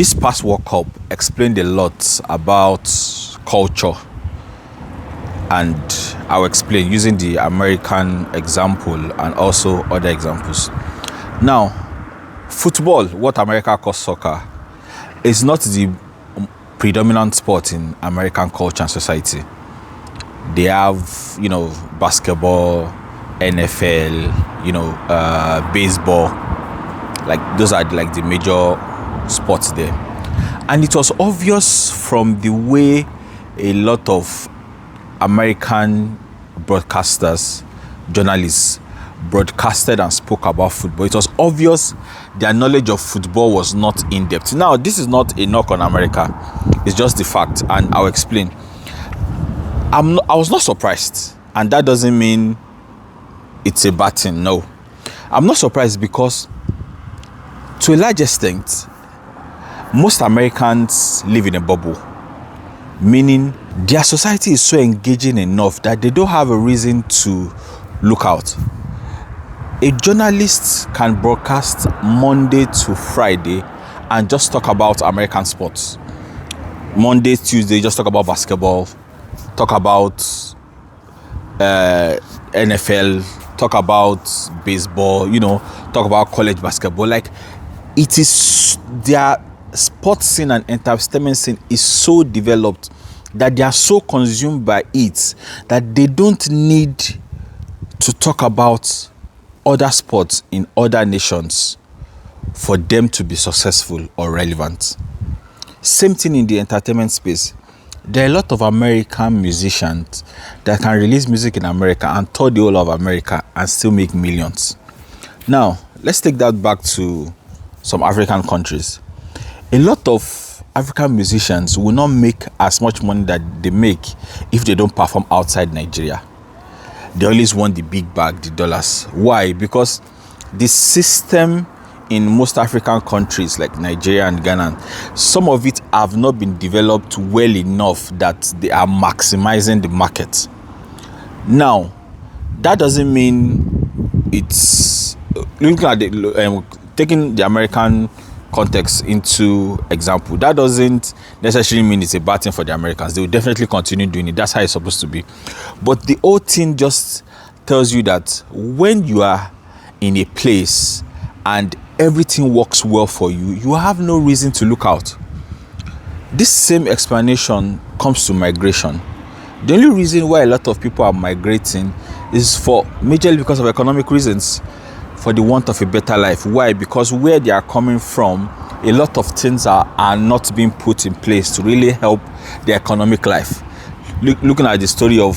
This past World Cup explained a lot about culture, and I'll explain using the American example and also other examples. Now, football, what America calls soccer, is not the predominant sport in American culture and society. They have, basketball, NFL, baseball. Like, those are like the major sports there. And it was obvious from the way a lot of American broadcasters, journalists, broadcasted and spoke about football. It was obvious their knowledge of football was not in-depth. Now, this is not a knock on America. It's just the fact, and I'll explain. I was not surprised, and that doesn't mean it's a bad thing. No. I'm not surprised because, to a large extent, most Americans live in a bubble, meaning their society is so engaging enough that they don't have a reason to look out. A journalist can broadcast Monday to Friday and just talk about American sports. Monday, Tuesday, just talk about basketball, talk about NFL, talk about baseball, talk about college basketball. Like, it is their sports scene and entertainment scene is so developed that they are so consumed by it that they don't need to talk about other sports in other nations for them to be successful or relevant. Same thing in the entertainment space. There are a lot of American musicians that can release music in America and tour the whole of America and still make millions. Now, let's take that back to some African countries. A lot of African musicians will not make as much money that they make if they don't perform outside Nigeria. They always want the big bag, the dollars. Why? Because the system in most African countries like Nigeria and Ghana, some of it have not been developed well enough that they are maximizing the market. Now, that doesn't mean it's looking at taking the American context into example. That doesn't necessarily mean it's a bad thing for the Americans. They will definitely continue doing it. That's how it's supposed to be. But the whole thing just tells you that when you are in a place and everything works well for you, you have no reason to look out. This same explanation comes to migration. The only reason why a lot of people are migrating is majorly because of economic reasons, for the want of a better life. Why? Because where they are coming from, a lot of things are not being put in place to really help their economic life. Looking at the story of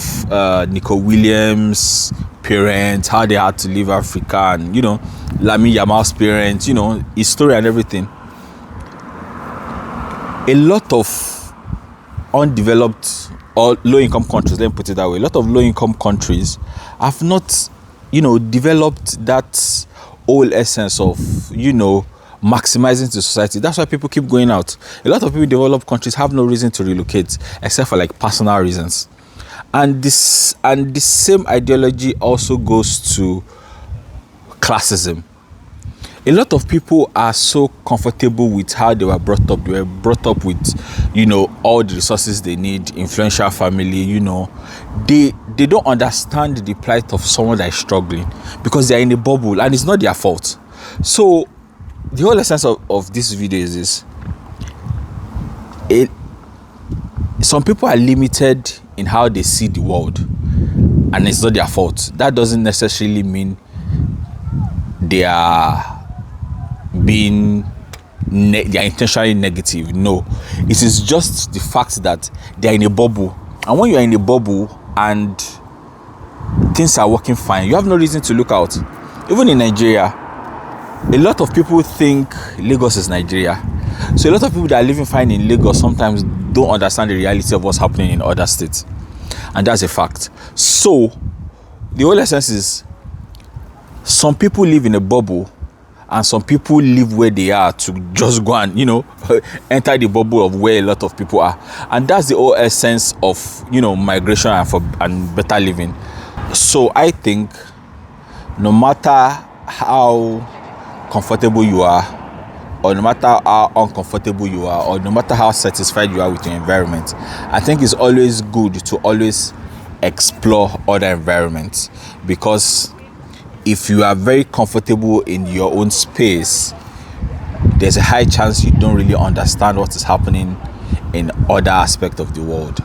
Nico Williams' parents, how they had to leave Africa, and Lamine Yamal's parents, his story and everything. A lot of undeveloped or low-income countries, let me put it that way, a lot of low-income countries have not developed that whole essence of, maximizing the society. That's why people keep going out. A lot of people in developed countries have no reason to relocate except for like personal reasons. And the same ideology also goes to classism. A lot of people are so comfortable with how they were brought up. They were brought up with, all the resources they need, influential family, They don't understand the plight of someone that is struggling because they are in a bubble and it's not their fault. So, the whole essence of this video is this. Some people are limited in how they see the world and it's not their fault. That doesn't necessarily mean they are they are intentionally negative. No, it is just the fact that they are in a bubble, and when you are in a bubble and things are working fine, you have no reason to look out. Even in Nigeria, a lot of people think Lagos is Nigeria, so a lot of people that are living fine in Lagos sometimes don't understand the reality of what's happening in other states, and that's a fact. So the whole essence is, some people live in a bubble and some people live where they are to just go and enter the bubble of where a lot of people are, and that's the whole essence of migration and better living. So I think no matter how comfortable you are or no matter how uncomfortable you are, or no matter how satisfied you are with your environment, I think it's always good to always explore other environments, because if you are very comfortable in your own space, there's a high chance you don't really understand what is happening in other aspects of the world.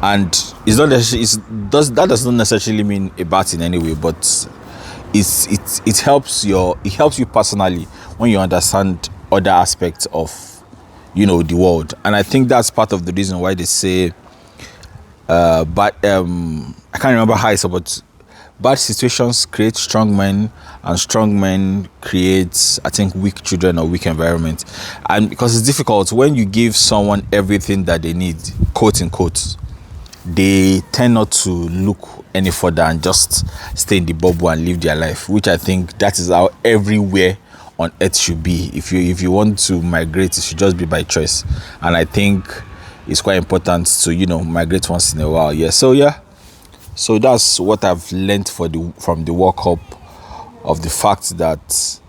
And it's not that does not necessarily mean a bad thing anyway, but it helps you personally when you understand other aspects of the world. And I think that's part of the reason why they say but I can't remember how it's about, bad situations create strong men, and strong men create, I think, weak children or weak environment. And because it's difficult when you give someone everything that they need, quote unquote, they tend not to look any further and just stay in the bubble and live their life, which I think that is how everywhere on earth should be. If you want to migrate, it should just be by choice. And I think it's quite important to migrate once in a while. So that's what I've learned from the World Cup, of the fact that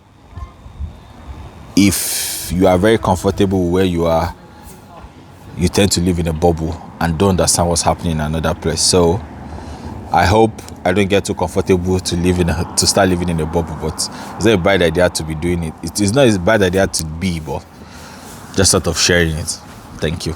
if you are very comfortable where you are, you tend to live in a bubble and don't understand what's happening in another place. So I hope I don't get too comfortable to start living in a bubble, but it's not a bad idea to be doing it. It is not a bad idea to be, but just sort of sharing it. Thank you.